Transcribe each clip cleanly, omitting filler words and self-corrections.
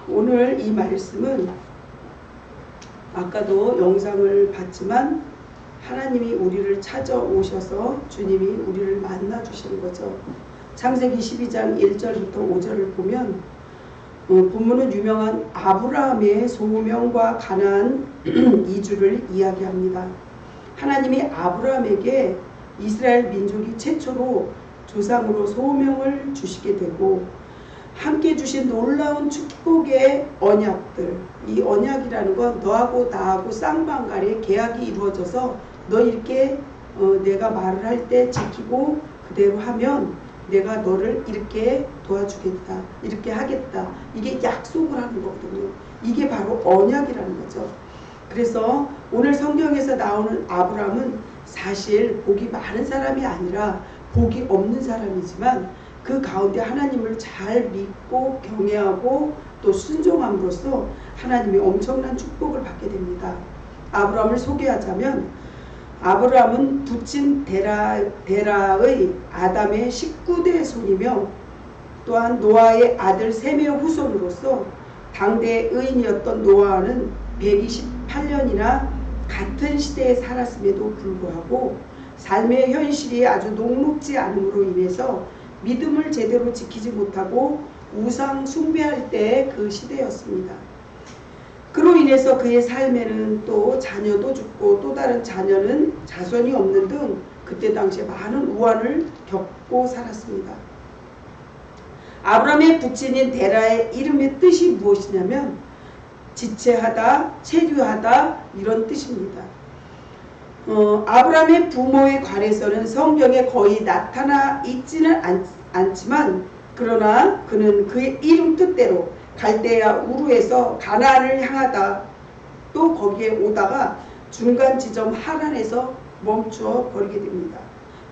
오늘 이 말씀은 아까도 영상을 봤지만 하나님이 우리를 찾아오셔서 주님이 우리를 만나주시는 거죠. 창세기 12장 1절부터 5절을 보면 본문은 유명한 아브라함의 소명과 가나안 이주를 이야기합니다. 하나님이 아브라함에게 이스라엘 민족이 최초로 조상으로 소명을 주시게 되고 함께 주신 놀라운 축복의 언약들, 이 언약이라는 건 너하고 나하고 쌍방간의 계약이 이루어져서 너 이렇게 내가 말을 할 때 지키고 그대로 하면 내가 너를 이렇게 도와주겠다, 이렇게 하겠다, 이게 약속을 하는 거거든요. 이게 바로 언약이라는 거죠. 그래서 오늘 성경에서 나오는 아브라함은 사실 복이 많은 사람이 아니라 복이 없는 사람이지만 그 가운데 하나님을 잘 믿고 경외하고 또 순종함으로써 하나님이 엄청난 축복을 받게 됩니다. 아브라함을 소개하자면 아브라함은 부친 데라의 아담의 19대 손이며 또한 노아의 아들 셈의 후손으로서 당대의 의인이었던 노아는 128년이나 같은 시대에 살았음에도 불구하고 삶의 현실이 아주 녹록지 않음으로 인해서 믿음을 제대로 지키지 못하고 우상 숭배할 때의 그 시대였습니다. 그로 인해서 그의 삶에는 또 자녀도 죽고 또 다른 자손이 없는 등 그때 당시에 많은 우환을 겪고 살았습니다. 아브라함의 부친인 데라의 이름의 뜻이 무엇이냐면 지체하다, 체류하다 이런 뜻입니다. 아브라함의 부모에 관해서는 성경에 거의 나타나 있지는 않지만 그러나 그는 그의 이름 뜻대로 갈대아 우르에서 가나안을 향하다 또 거기에 오다가 중간 지점 하란에서 멈추어 버리게 됩니다.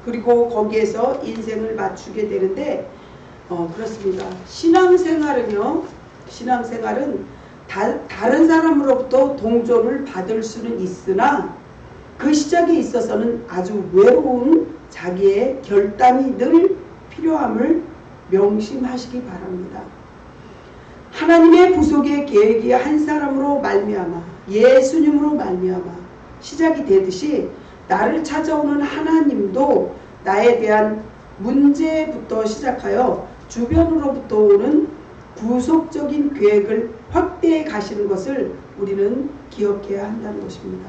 그리고 거기에서 인생을 맞추게 되는데 그렇습니다. 신앙생활은 다른 사람으로부터 동조를 받을 수는 있으나 그 시작에 있어서는 아주 외로운 자기의 결단이 늘 필요함을 명심하시기 바랍니다. 하나님의 구속의 계획이 한 사람으로 말미암아 예수님으로 말미암아 시작이 되듯이 나를 찾아오는 하나님도 나에 대한 문제부터 시작하여 주변으로부터 오는 구속적인 계획을 확대해 가시는 것을 우리는 기억해야 한다는 것입니다.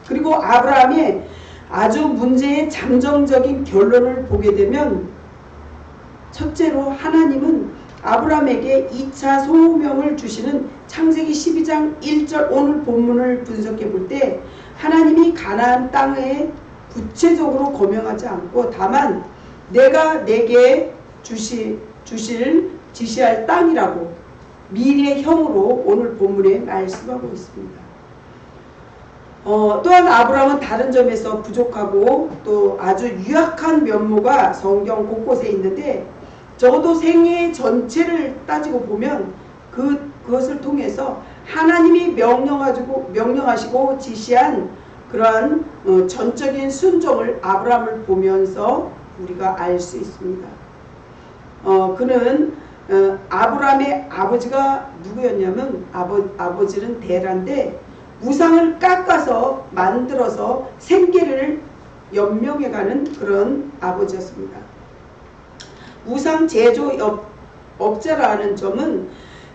그리고 아브라함의 아주 문제의 잠정적인 결론을 보게 되면 첫째로 하나님은 아브라함에게 2차 소명을 주시는 창세기 12장 1절 오늘 본문을 분석해 볼 때 하나님이 가나안 땅에 구체적으로 거명하지 않고 다만 내가 내게 지시할 땅이라고 미래형으로 오늘 본문에 말씀하고 있습니다. 또한 아브라함은 다른 점에서 부족하고 또 아주 유약한 면모가 성경 곳곳에 있는데 적어도 생애 전체를 따지고 보면 그것을 통해서 하나님이 명령하시고 지시한 그러한 전적인 순종을 아브라함을 보면서 우리가 알 수 있습니다. 그는 아브라함의 아버지가 누구였냐면 아버지는 데라인데 우상을 깎아서 만들어서 생계를 연명해가는 그런 아버지였습니다. 우상 제조 업자라는 점은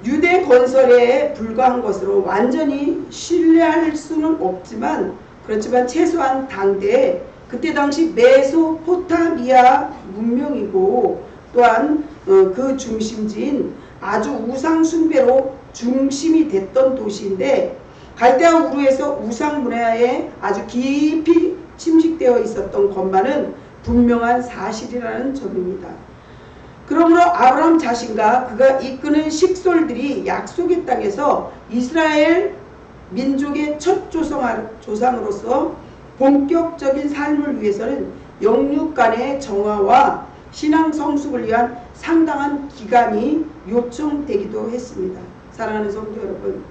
유대 건설에 불과한 것으로 완전히 신뢰할 수는 없지만 그렇지만 최소한 당대에 그때 당시 메소포타미아 문명이고 또한 그 중심지인 아주 우상 숭배로 중심이 됐던 도시인데 갈대아 우르에서 우상 문화에 아주 깊이 침식되어 있었던 것만은 분명한 사실이라는 점입니다. 그러므로 아브라함 자신과 그가 이끄는 식솔들이 약속의 땅에서 이스라엘 민족의 첫 조상으로서 본격적인 삶을 위해서는 영육 간의 정화와 신앙 성숙을 위한 상당한 기간이 요청되기도 했습니다. 사랑하는 성도 여러분,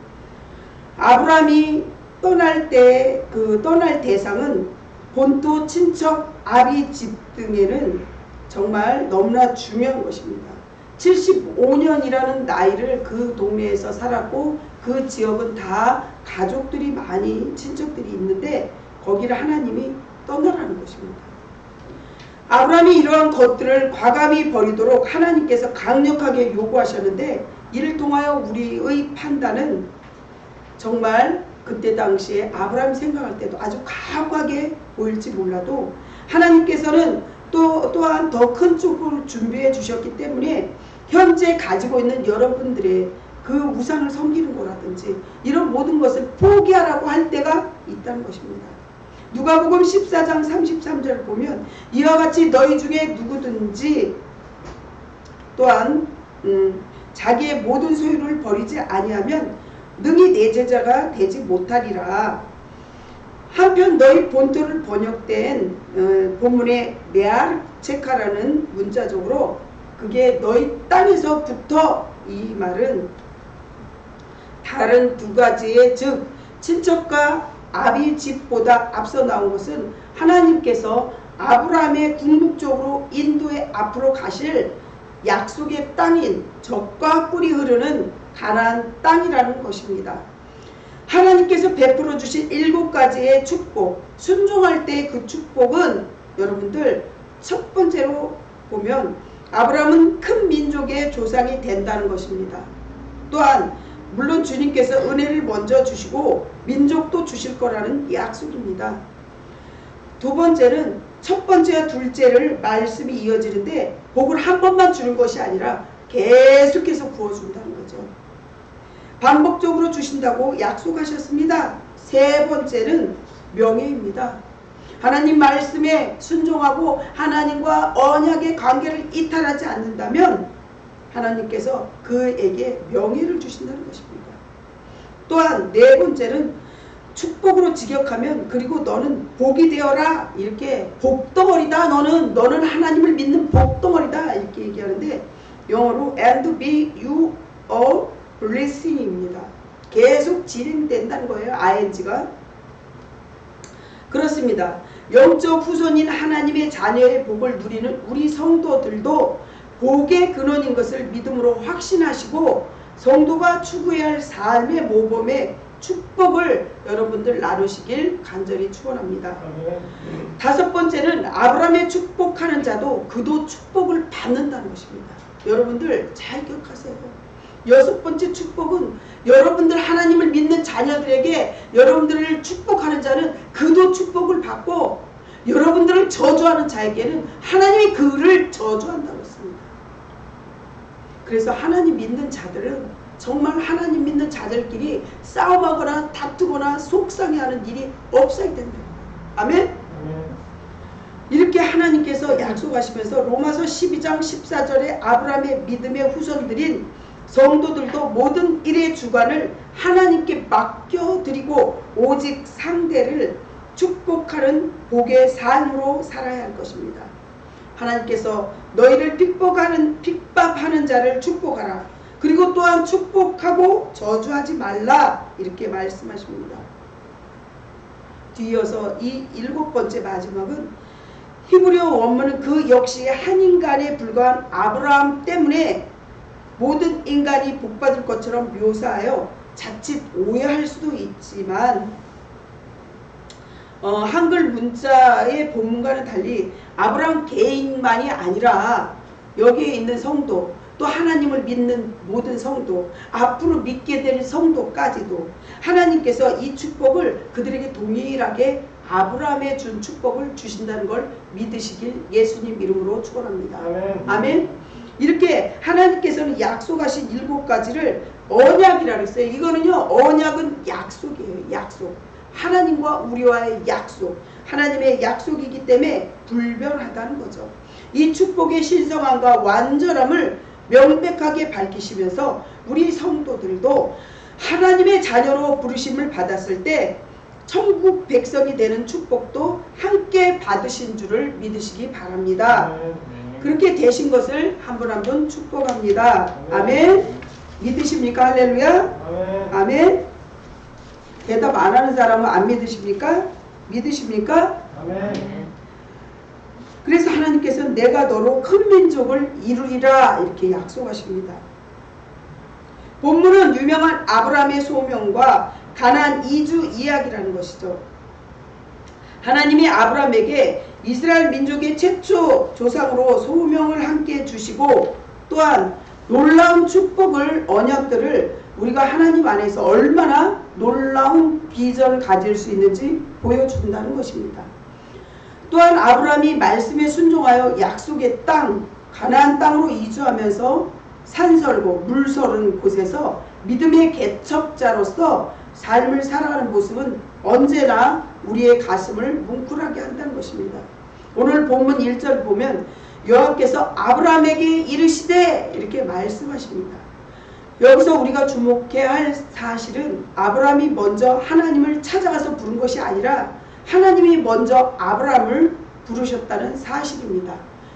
아브라함이 떠날 때 그 떠날 대상은 본토 친척 아비 집 등에는 정말 너무나 중요한 것입니다. 75년이라는 나이를 그 동네에서 살았고 그 지역은 다 가족들이 많이 친척들이 있는데 거기를 하나님이 떠나라는 것입니다. 아브라함이 이러한 것들을 과감히 버리도록 하나님께서 강력하게 요구하셨는데 이를 통하여 우리의 판단은 정말 그때 당시에 아브라함이 생각할 때도 아주 가혹하게 보일지 몰라도 하나님께서는 또한 더 큰 축복을 준비해 주셨기 때문에 현재 가지고 있는 여러분들의 그 우상을 섬기는 거라든지 이런 모든 것을 포기하라고 할 때가 있다는 것입니다. 누가복음 14장 33절을 보면 이와 같이 너희 중에 누구든지 또한 자기의 모든 소유를 버리지 아니하면 능히 내 제자가 되지 못하리라. 한편 너희 본토를 번역된 본문의 메아르체카라는 문자적으로 그게 너희 땅에서부터 이 말은 다른 두 가지의 즉 친척과 아비 집보다 앞서 나온 것은 하나님께서 아브라함의 궁극적으로 인도에 앞으로 가실 약속의 땅인 젖과 꿀이 흐르는 가나안 땅이라는 것입니다. 하나님께서 베풀어 주신 7가지의 축복, 순종할 때 그 축복은 여러분들 첫 번째로 보면 아브라함은 큰 민족의 조상이 된다는 것입니다. 또한 물론 주님께서 은혜를 먼저 주시고 민족도 주실 거라는 약속입니다. 두 번째는 첫 번째와 둘째를 말씀이 이어지는데 복을 한 번만 주는 것이 아니라 계속해서 부어준다는 거죠. 반복적으로 주신다고 약속하셨습니다. 세 번째는 명예입니다. 하나님 말씀에 순종하고 하나님과 언약의 관계를 이탈하지 않는다면 하나님께서 그에게 명예를 주신다는 것입니다. 또한 네 번째는 축복으로 직역하면 그리고 너는 복이 되어라 이렇게 복덩어리다 너는 하나님을 믿는 복덩어리다 이렇게 얘기하는데 영어로 and be you a blessing입니다. 계속 진행된다는 거예요. ing가. 그렇습니다. 영적 후손인 하나님의 자녀의 복을 누리는 우리 성도들도 복의 근원인 것을 믿음으로 확신하시고 성도가 추구해야 할 삶의 모범의 축복을 여러분들 나누시길 간절히 축원합니다. 다섯 번째는 아브라함의 축복하는 자도 그도 축복을 받는다는 것입니다. 여러분들 잘 기억하세요. 여섯 번째 축복은 여러분들 하나님을 믿는 자녀들에게 여러분들을 축복하는 자는 그도 축복을 받고 여러분들을 저주하는 자에게는 하나님이 그를 저주한다고 했습니다. 그래서 하나님 믿는 자들은 정말 하나님 믿는 자들끼리 싸움하거나 다투거나 속상해하는 일이 없어야 된다. 아멘? 이렇게 하나님께서 약속하시면서 로마서 12장 14절에 아브라함의 믿음의 후손들인 성도들도 모든 일의 주관을 하나님께 맡겨드리고 오직 상대를 축복하는 복의 삶으로 살아야 할 것입니다. 하나님께서 너희를 핍박하는 자를 축복하라. 그리고 또한 축복하고 저주하지 말라. 이렇게 말씀하십니다. 뒤이어서 이 7번째 마지막은 히브리어 원문은 그 역시 한 인간에 불과한 아브라함 때문에 모든 인간이 복받을 것처럼 묘사하여 자칫 오해할 수도 있지만 한글 문자의 본문과는 달리 아브라함 개인만이 아니라 여기에 있는 성도 또 하나님을 믿는 모든 성도 앞으로 믿게 될 성도까지도 하나님께서 이 축복을 그들에게 동일하게 아브라함에 준 축복을 주신다는 걸 믿으시길 예수님 이름으로 축원합니다. 아멘. 이렇게 하나님께서는 약속하신 7가지를 언약이라고 했어요. 이거는요 언약은 약속이에요. 약속. 하나님과 우리와의 약속. 하나님의 약속이기 때문에 불변하다는 거죠. 이 축복의 신성함과 완전함을 명백하게 밝히시면서 우리 성도들도 하나님의 자녀로 부르심을 받았을 때 천국 백성이 되는 축복도 함께 받으신 줄을 믿으시기 바랍니다. 그렇게 되신 것을 한 분 한 분 축복합니다. 아멘. 믿으십니까? 할렐루야. 아멘. 대답 안 하는 사람은 안 믿으십니까? 믿으십니까? 아멘. 그래서 하나님께서는 내가 너로 큰 민족을 이루리라 이렇게 약속하십니다. 본문은 유명한 아브라함의 소명과 가나안 이주 이야기라는 것이죠. 하나님이 아브라함에게 이스라엘 민족의 최초 조상으로 소명을 함께 주시고 또한 놀라운 축복을 언약들을 우리가 하나님 안에서 얼마나 놀라운 비전을 가질 수 있는지 보여준다는 것입니다. 또한 아브라함이 말씀에 순종하여 약속의 땅 가나안 땅으로 이주하면서 산설고 물서른 곳에서 믿음의 개척자로서 삶을 살아가는 모습은 언제나 우리의 가슴을 뭉클하게 한다는 것입니다. 오늘 본문 1절 보면 여호와께서 아브라함에게 이르시되 이렇게 말씀하십니다. 여기서 우리가 주목해야 할 사실은 아브라함이 먼저 하나님을 찾아가서 부른 것이 아니라 하나님이 먼저 아브라함을 부르셨다는 사실입니다.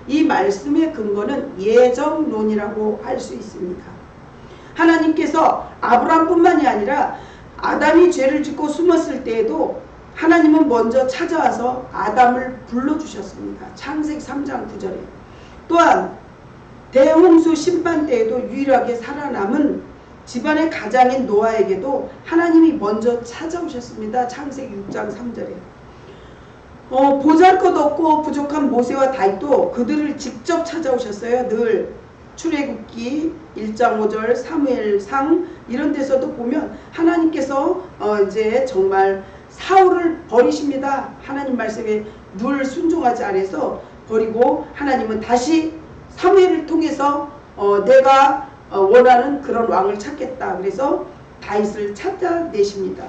이 말씀의 근거는 예정론이라고 할 수 있습니다. 하나님께서 아브라함뿐만이 아니라 아담이 죄를 짓고 숨었을 때에도 하나님은 먼저 찾아와서 아담을 불러주셨습니다. 창세기 3장 9절에. 또한 대홍수 심판 때에도 유일하게 살아남은 집안의 가장인 노아에게도 하나님이 먼저 찾아오셨습니다. 창세기 6장 3절에. 보잘것없고 부족한 모세와 다윗도 그들을 직접 찾아오셨어요. 늘 출애굽기 1장 5절 사무엘상 이런 데서도 보면 하나님께서 이제 정말 사울을 버리십니다. 하나님 말씀에 늘 순종하지 않아서 버리고 하나님은 다시 사무엘을 통해서 내가 원하는 그런 왕을 찾겠다. 그래서 다윗을 찾아내십니다.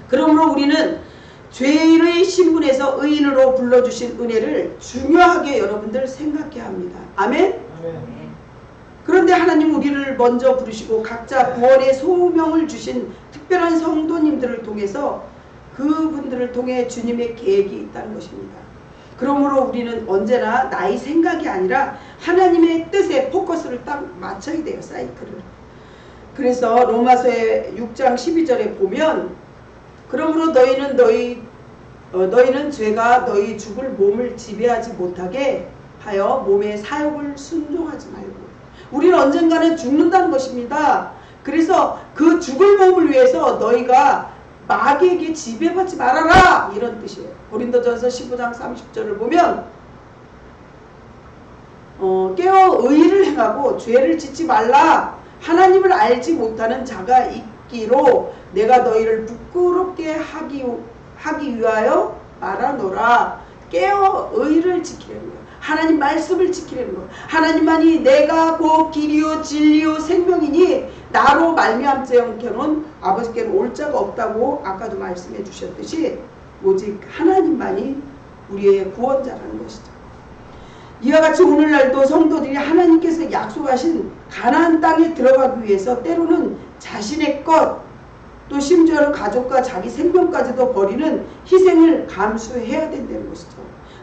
그러므로 우리는 죄의 신분에서 의인으로 불러주신 은혜를 중요하게 여러분들 생각해야 합니다. 아멘? 그런데 하나님 우리를 먼저 부르시고 각자 구원의 소명을 주신 특별한 성도님들을 통해서 그분들을 통해 주님의 계획이 있다는 것입니다. 그러므로 우리는 언제나 나의 생각이 아니라 하나님의 뜻에 포커스를 딱 맞춰야 돼요. 사이클을. 그래서 로마서의 6장 12절에 보면 그러므로 너희는 죄가 너희 죽을 몸을 지배하지 못하게 하여 몸의 사욕을 순종하지 말고. 우리는 언젠가는 죽는다는 것입니다. 그래서 그 죽을 몸을 위해서 너희가 마귀에게 지배받지 말아라 이런 뜻이에요. 고린도전서 15장 30절을 보면 깨어 의를 행하고 죄를 짓지 말라. 하나님을 알지 못하는 자가 있기로 내가 너희를 부끄럽게 하기 위하여 말하노라. 깨어 의를 지키려는 거예요. 하나님 말씀을 지키려는 거예요. 하나님만이 내가 곧 길이요 진리요 생명이니 나로 말미암자영케는 아버지께로 올 자가 없다고 아까도 말씀해 주셨듯이 오직 하나님만이 우리의 구원자라는 것이죠. 이와 같이 오늘날도 성도들이 하나님께서 약속하신 가나안 땅에 들어가기 위해서 때로는 자신의 것 또 심지어는 가족과 자기 생명까지도 버리는 희생을 감수해야 된다는 것이죠.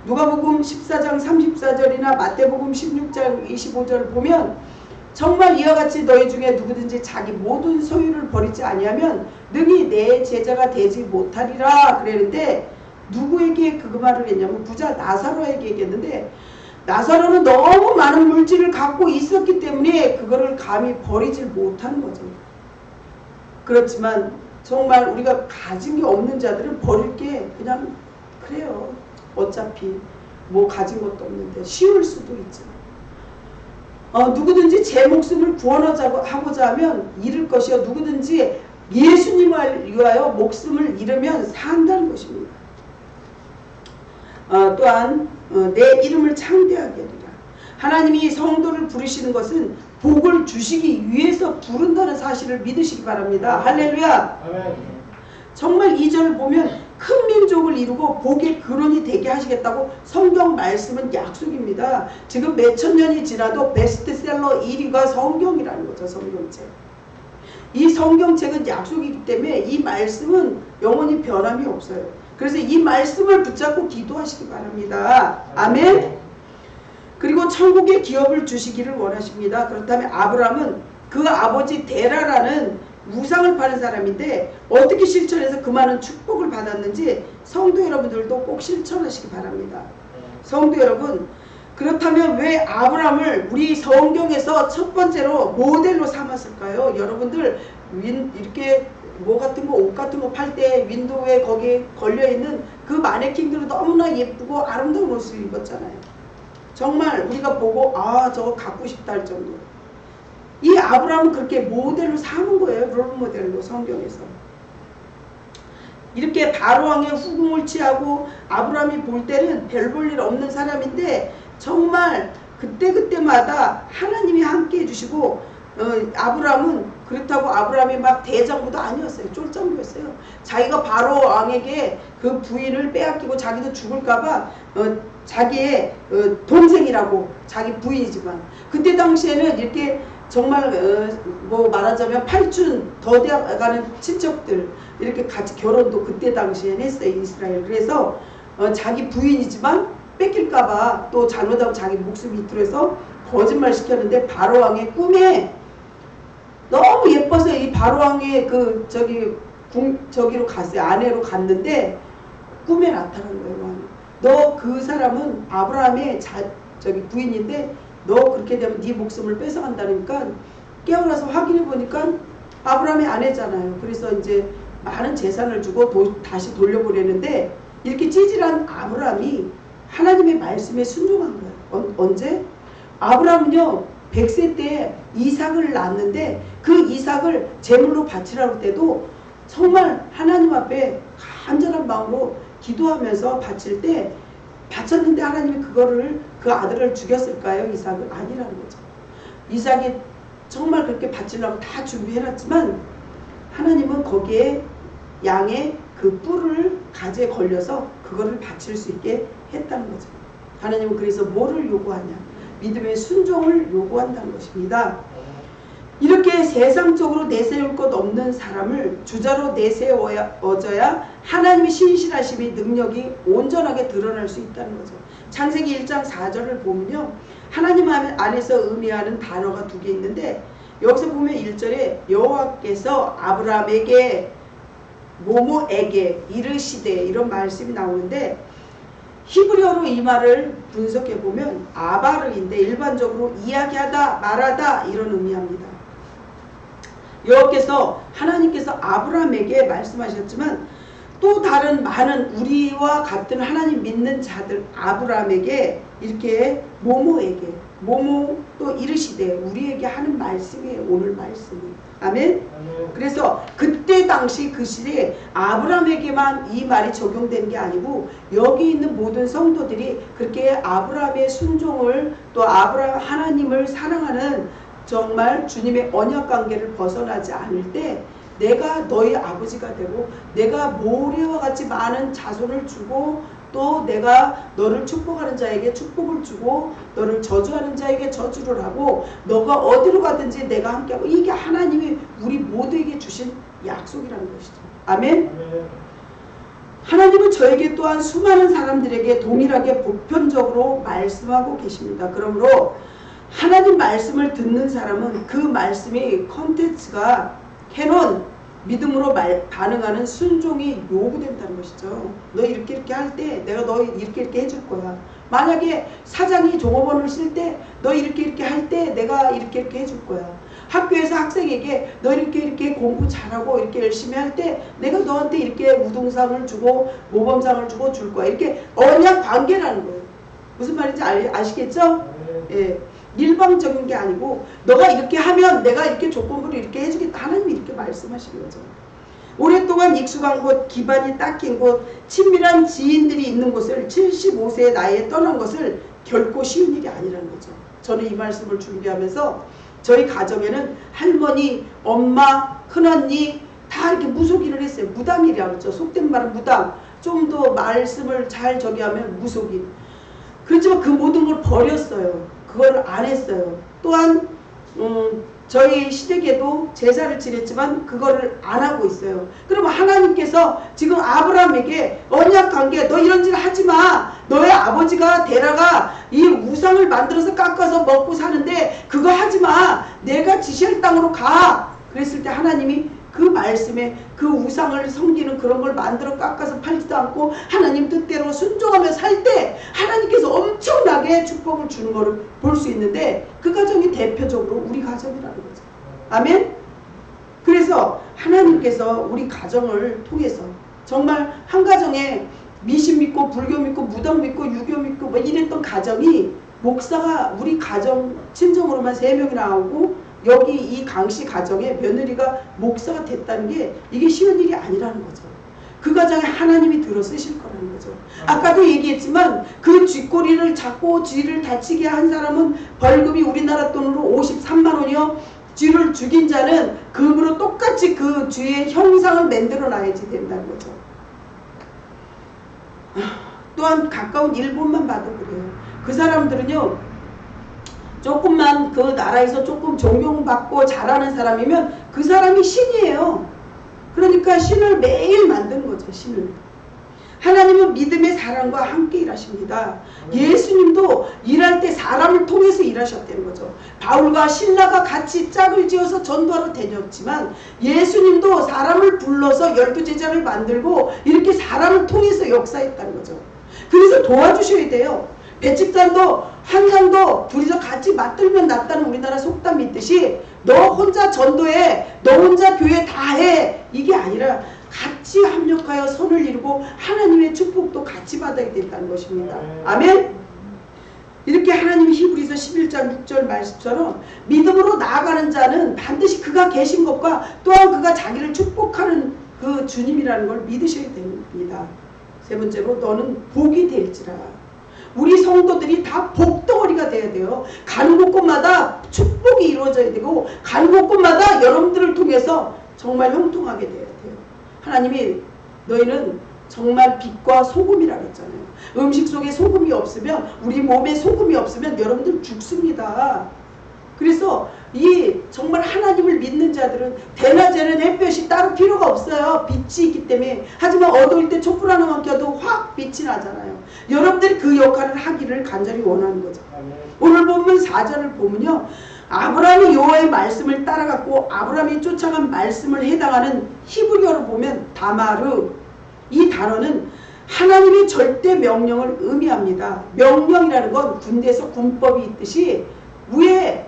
누가복음 14장 34절이나 마태복음 16장 25절을 보면 정말 이와 같이 너희 중에 누구든지 자기 모든 소유를 버리지 아니하면 능히 내 제자가 되지 못하리라 그랬는데 누구에게 그 말을 했냐면 부자 나사로에게 얘기했는데 나사로는 너무 많은 물질을 갖고 있었기 때문에 그거를 감히 버리질 못하는 거죠. 그렇지만 정말 우리가 가진 게 없는 자들은 버릴 게 그냥 그래요. 어차피 뭐 가진 것도 없는데 쉬울 수도 있죠. 누구든지 제 목숨을 구원하고자 하면 잃을 것이요 누구든지 예수님을 위하여 목숨을 잃으면 산다는 것입니다. 또한 내 이름을 창대하게 하리라. 하나님이 성도를 부르시는 것은 복을 주시기 위해서 부른다는 사실을 믿으시기 바랍니다. 할렐루야. 아멘. 정말 2절을 보면 큰 민족을 이루고 복의 근원이 되게 하시겠다고 성경 말씀은 약속입니다. 지금 몇천 년이 지나도 베스트셀러 1위가 성경이라는 거죠. 성경책. 이 성경책은 약속이기 때문에 이 말씀은 영원히 변함이 없어요. 그래서 이 말씀을 붙잡고 기도하시기 바랍니다. 아멘. 그리고 천국의 기업을 주시기를 원하십니다. 그렇다면 아브라함은 그 아버지 데라라는 우상을 파는 사람인데 어떻게 실천해서 그 많은 축복을 받았는지 성도 여러분들도 꼭 실천하시기 바랍니다. 성도 여러분, 그렇다면 왜 아브라함을 우리 성경에서 첫 번째로 모델로 삼았을까요? 여러분들 이렇게 뭐 같은 거, 옷 같은 거 팔 때 윈도우에 거기에 걸려있는 그 마네킹들은 너무나 예쁘고 아름다운 옷을 입었잖아요. 정말 우리가 보고 아 저거 갖고 싶다 할 정도로. 이 아브라함은 그렇게 모델로 삼은 거예요. 롤 모델로 성경에서. 이렇게 바로왕의 후궁을 취하고 아브라함이 볼 때는 별 볼 일 없는 사람인데 정말 그때그때마다 하나님이 함께 해주시고 아브라함은 그렇다고 아브라함이 막 대장부도 아니었어요. 쫄장부였어요. 자기가 바로왕에게 그 부인을 빼앗기고 자기도 죽을까봐 자기의 동생이라고 자기 부인이지만 그때 당시에는 이렇게 정말 뭐 말하자면 팔순 더 돼가는 친척들 이렇게 같이 결혼도 그때 당시엔 했어요. 이스라엘. 그래서 자기 부인이지만 뺏길까봐 또 잘못하면 자기 목숨 이틀에서 거짓말 시켰는데 바로왕의 꿈에 너무 예뻐서 이 바로왕의 그 저기로 갔어요. 아내로 갔는데 꿈에 나타난 거예요. 왕이. 너 그 사람은 아브라함의 저기 부인인데 너 그렇게 되면 네 목숨을 뺏어간다니까 깨어나서 확인해 보니까 아브라함의 아내잖아요. 그래서 이제 많은 재산을 주고 다시 돌려보내는데 이렇게 찌질한 아브라함이 하나님의 말씀에 순종한 거예요. 언제? 아브라함은요 100세 때 이삭을 낳았는데 그 이삭을 제물로 바치라고 할 때도 정말 하나님 앞에 간절한 마음으로 기도하면서 바칠 때 바쳤는데 하나님이 그 아들을 죽였을까요? 이삭을? 아니라는 거죠. 이삭이 정말 그렇게 바치려고 다 준비해놨지만 하나님은 거기에 양의 그 뿔을 가지에 걸려서 그거를 바칠 수 있게 했다는 거죠. 하나님은 그래서 뭐를 요구하냐? 믿음의 순종을 요구한다는 것입니다. 이렇게 세상적으로 내세울 것 없는 사람을 주자로 내세워져야 하나님의 신실하심이 능력이 온전하게 드러날 수 있다는 거죠. 창세기 1장 4절을 보면요. 하나님 안에서 의미하는 단어가 두 개 있는데 여기서 보면 1절에 여호와께서 아브라함에게 모모에게 이르시되 이런 말씀이 나오는데 히브리어로 이 말을 분석해 보면 아바르인데 일반적으로 이야기하다 말하다 이런 의미합니다. 여호와께서 하나님께서 아브라함에게 말씀하셨지만 또 다른 많은 우리와 같은 하나님 믿는 자들 아브라함에게 이렇게 모모에게 모모 또 이르시되 우리에게 하는 말씀이에요. 오늘 말씀이. 아멘? 그래서 그때 당시 그 시대에 아브라함에게만 이 말이 적용되는 게 아니고 여기 있는 모든 성도들이 그렇게 아브라함의 순종을 또 아브라함 하나님을 사랑하는 정말 주님의 언약 관계를 벗어나지 않을 때 내가 너희 아버지가 되고 내가 모래와 같이 많은 자손을 주고 또 내가 너를 축복하는 자에게 축복을 주고 너를 저주하는 자에게 저주를 하고 너가 어디로 가든지 내가 함께하고 이게 하나님이 우리 모두에게 주신 약속이라는 것이죠. 아멘? 하나님은 저에게 또한 수많은 사람들에게 동일하게 보편적으로 말씀하고 계십니다. 그러므로 하나님 말씀을 듣는 사람은 그 말씀이 컨텐츠가 캐논 믿음으로 반응하는 순종이 요구된다는 것이죠. 너 이렇게 할 때 내가 너 이렇게 해줄 거야. 만약에 사장이 종업원을 쓸 때 너 이렇게 할 때 내가 이렇게 해줄 거야. 학교에서 학생에게 너 이렇게 공부 잘하고 이렇게 열심히 할 때 내가 너한테 이렇게 우등상을 주고 모범상을 주고 줄 거야. 이렇게 언약 관계라는 거예요. 무슨 말인지 아시겠죠? 예. 일방적인 게 아니고 너가 이렇게 하면 내가 이렇게 조건부로 이렇게 해주겠다. 하나님이 이렇게 말씀하시는 거죠. 오랫동안 익숙한 곳, 기반이 닦인 곳, 친밀한 지인들이 있는 곳을 75세의 나이에 떠난 것을 결코 쉬운 일이 아니라는 거죠. 저는 이 말씀을 준비하면서 저희 가정에는 할머니, 엄마, 큰언니 다 이렇게 무속인을 했어요. 무당이라고 그러죠. 속된 말은 무당. 좀 더 말씀을 잘 저기 하면 무속인. 그렇지만 그 모든 걸 버렸어요. 그걸 안 했어요. 또한 저희 시댁에도 제사를 지냈지만 그거를 안 하고 있어요. 그러면 하나님께서 지금 아브라함에게 언약 관계 너 이런 짓 하지 마. 너의 아버지가 데라가 이 우상을 만들어서 깎아서 먹고 사는데 그거 하지 마. 내가 지시할 땅으로 가. 그랬을 때 하나님이 그 말씀에 그 우상을 섬기는 그런 걸 만들어 깎아서 팔지도 않고 하나님 뜻대로 순종하며 살 때 하나님께서 엄청나게 축복을 주는 거를 볼 수 있는데 그 가정이 대표적으로 우리 가정이라는 거죠. 아멘? 그래서 하나님께서 우리 가정을 통해서 정말 한 가정에 미신 믿고 불교 믿고 무당 믿고 유교 믿고 뭐 이랬던 가정이 목사가 우리 가정 친정으로만 3명이 나오고 여기 이 강씨 가정에 며느리가 목사가 됐다는 게 이게 쉬운 일이 아니라는 거죠. 그 가정에 하나님이 들어 쓰실 거라는 거죠. 아까도 얘기했지만 그 쥐꼬리를 잡고 쥐를 다치게 한 사람은 벌금이 우리나라 돈으로 53만 원이요. 쥐를 죽인 자는 금으로 똑같이 그 쥐의 형상을 만들어 놔야지 된다는 거죠. 또한 가까운 일본만 봐도 그래요. 그 사람들은요, 조금만 그 나라에서 조금 존경받고 잘하는 사람이면 그 사람이 신이에요. 그러니까 신을 매일 만드는 거죠. 신을. 하나님은 믿음의 사랑과 함께 일하십니다. 예수님도 일할 때 사람을 통해서 일하셨다는 거죠. 바울과 신라가 같이 짝을 지어서 전도하러 다녔지만 예수님도 사람을 불러서 12제자를 만들고 이렇게 사람을 통해서 역사했다는 거죠. 그래서 도와주셔야 돼요. 배집단도 한강도 둘이서 같이 맞들면 낫다는 우리나라 속담 있듯이 너 혼자 전도해, 너 혼자 교회 다 해, 이게 아니라 같이 합력하여 선을 이루고 하나님의 축복도 같이 받아야 된다는 것입니다. 아멘? 이렇게 하나님이 히브리서 11장 6절 말씀처럼 믿음으로 나아가는 자는 반드시 그가 계신 것과 또한 그가 자기를 축복하는 그 주님이라는 걸 믿으셔야 됩니다. 세 번째로 너는 복이 될지라. 우리 성도들이 다 복덩어리가 돼야 돼요. 가는 곳곳마다 축복이 이루어져야 되고 가는 곳곳마다 여러분들을 통해서 정말 형통하게 돼야 돼요. 하나님이 너희는 정말 빛과 소금이라고 했잖아요. 음식 속에 소금이 없으면, 우리 몸에 소금이 없으면 여러분들 죽습니다. 그래서 이 정말 하나님을 믿는 자들은 대낮에는 햇볕이 따로 필요가 없어요. 빛이 있기 때문에. 하지만 어두울 때 촛불 하나만 켜도 확 빛이 나잖아요. 여러분들이 그 역할을 하기를 간절히 원하는 거죠. 오늘 보면 4절을 보면요, 아브라함이 여호와의 말씀을 따라갔고 아브라함이 쫓아간 말씀을 해당하는 히브리어로 보면 다마르, 이 단어는 하나님의 절대 명령을 의미합니다. 명령이라는 건 군대에서 군법이 있듯이 위에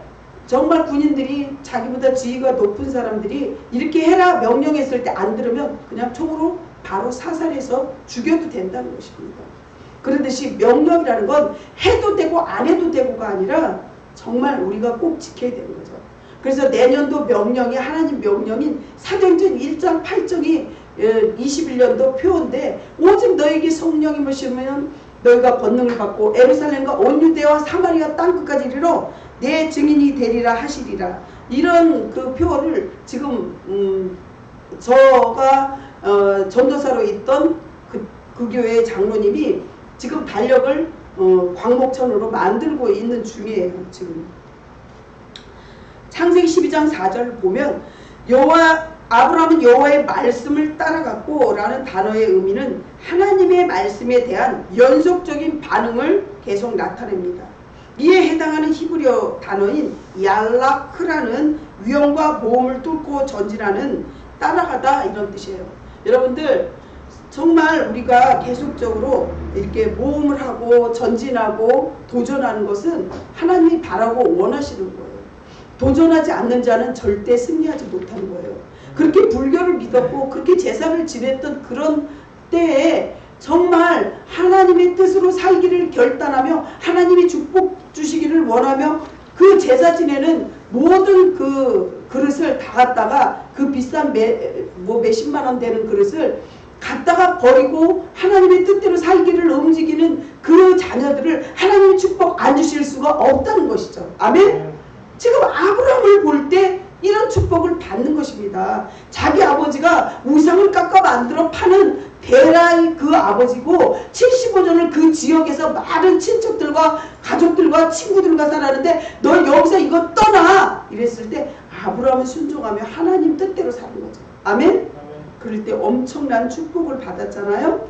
정말 군인들이 자기보다 지위가 높은 사람들이 이렇게 해라 명령했을 때 안 들으면 그냥 총으로 바로 사살해서 죽여도 된다는 것입니다. 그러듯이 명령이라는 건 해도 되고 안 해도 되고가 아니라 정말 우리가 꼭 지켜야 되는 거죠. 그래서 내년도 명령이 하나님 명령인 사도행전 1장 8절이 21년도 표인데 오직 너에게 성령이 임하시면 너희가 권능을 받고 예루살렘과 온 유대와 사마리아 땅끝까지 이르러 내 증인이 되리라 하시리라. 이런 그 표를 지금 저가 전도사로 있던 그 교회의 장로님이 지금 달력을 광목천으로 만들고 있는 중이에요. 지금 창세기 12장 4절을 보면 아브라함은 여호와의 말씀을 따라갔고 라는 단어의 의미는 하나님의 말씀에 대한 연속적인 반응을 계속 나타냅니다. 이에 해당하는 히브리어 단어인 얄라크라는 위험과 모험을 뚫고 전진하는 따라가다 이런 뜻이에요. 여러분들 정말 우리가 계속적으로 이렇게 모험을 하고 전진하고 도전하는 것은 하나님이 바라고 원하시는 거예요. 도전하지 않는 자는 절대 승리하지 못하는 거예요. 그렇게 불교를 믿었고 그렇게 제사를 지냈던 그런 때에 정말 하나님의 뜻으로 살기를 결단하며 하나님이 축복 주시기를 원하며 그 제사 지내는 모든 그 그릇을 다 갖다가 그 비싼 몇십만 원 되는 그릇을 갖다가 버리고 하나님의 뜻대로 살기를 움직이는 그 자녀들을 하나님의 축복 안 주실 수가 없다는 것이죠. 아멘? 지금 아브라함을 볼 때 이런 축복을 받는 것입니다. 자기 아버지가 우상을 깎아 만들어 파는 베라의 그 아버지고 75년을 그 지역에서 많은 친척들과 가족들과 친구들과 살았는데 너 여기서 이거 떠나! 이랬을 때 아브라함은 순종하며 하나님 뜻대로 사는 거죠. 아멘? 그럴 때 엄청난 축복을 받았잖아요.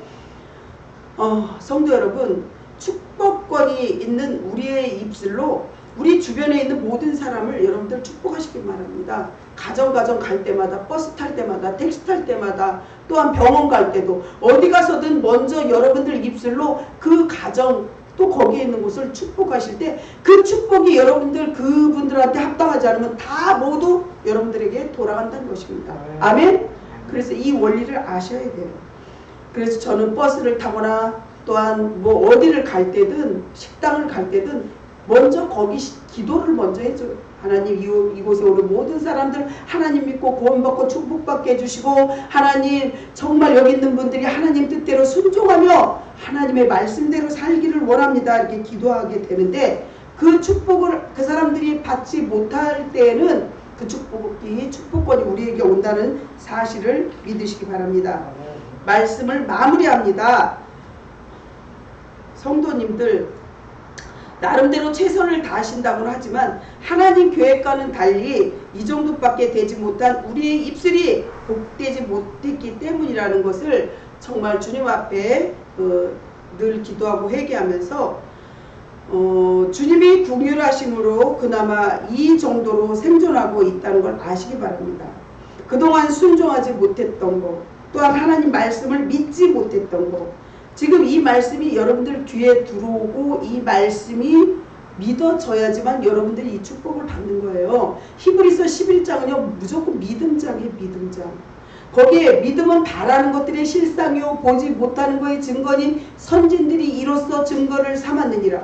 성도 여러분, 축복권이 있는 우리의 입술로 우리 주변에 있는 모든 사람을 여러분들 축복하시기 바랍니다. 가정 갈 때마다, 버스 탈 때마다, 택시 탈 때마다, 또한 병원 갈 때도 어디 가서든 먼저 여러분들 입술로 그 가정 또 거기에 있는 곳을 축복하실 때 그 축복이 여러분들 그분들한테 합당하지 않으면 다 모두 여러분들에게 돌아간다는 것입니다. 아멘? 그래서 이 원리를 아셔야 돼요. 그래서 저는 버스를 타거나 또한 뭐 어디를 갈 때든 식당을 갈 때든 먼저 거기 기도를 먼저 해줘요. 하나님 이곳에 오는 모든 사람들 하나님 믿고 구원받고 축복받게 해주시고 하나님 정말 여기 있는 분들이 하나님 뜻대로 순종하며 하나님의 말씀대로 살기를 원합니다. 이렇게 기도하게 되는데 그 축복을 그 사람들이 받지 못할 때에는 그 축복권이 우리에게 온다는 사실을 믿으시기 바랍니다. 말씀을 마무리합니다. 성도님들 나름대로 최선을 다하신다고는 하지만 하나님 계획과는 달리 이 정도밖에 되지 못한 우리의 입술이 복되지 못했기 때문이라는 것을 정말 주님 앞에 늘 기도하고 회개하면서 주님이 긍휼하심으로 그나마 이 정도로 생존하고 있다는 걸 아시기 바랍니다. 그동안 순종하지 못했던 것, 또한 하나님 말씀을 믿지 못했던 것, 지금 이 말씀이 여러분들 귀에 들어오고 이 말씀이 믿어져야지만 여러분들이 이 축복을 받는 거예요. 히브리서 11장은요 무조건 믿음장이에요. 믿음장. 거기에 믿음은 바라는 것들의 실상이요 보지 못하는 것의 증거니 선진들이 이로써 증거를 삼았느니라.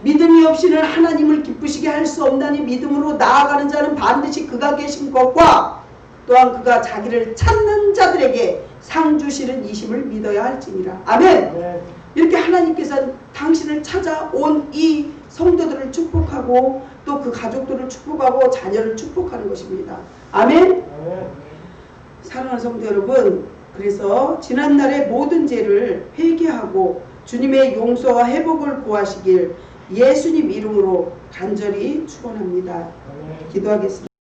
믿음이 없이는 하나님을 기쁘시게 할 수 없나니 믿음으로 나아가는 자는 반드시 그가 계신 것과 또한 그가 자기를 찾는 자들에게 상 주시는 이심을 믿어야 할지니라. 아멘. 네. 이렇게 하나님께서 당신을 찾아온 이 성도들을 축복하고 또 그 가족들을 축복하고 자녀를 축복하는 것입니다. 아멘. 네. 사랑하는 성도 여러분, 그래서 지난날의 모든 죄를 회개하고 주님의 용서와 회복을 구하시길 예수님 이름으로 간절히 축원합니다. 기도하겠습니다.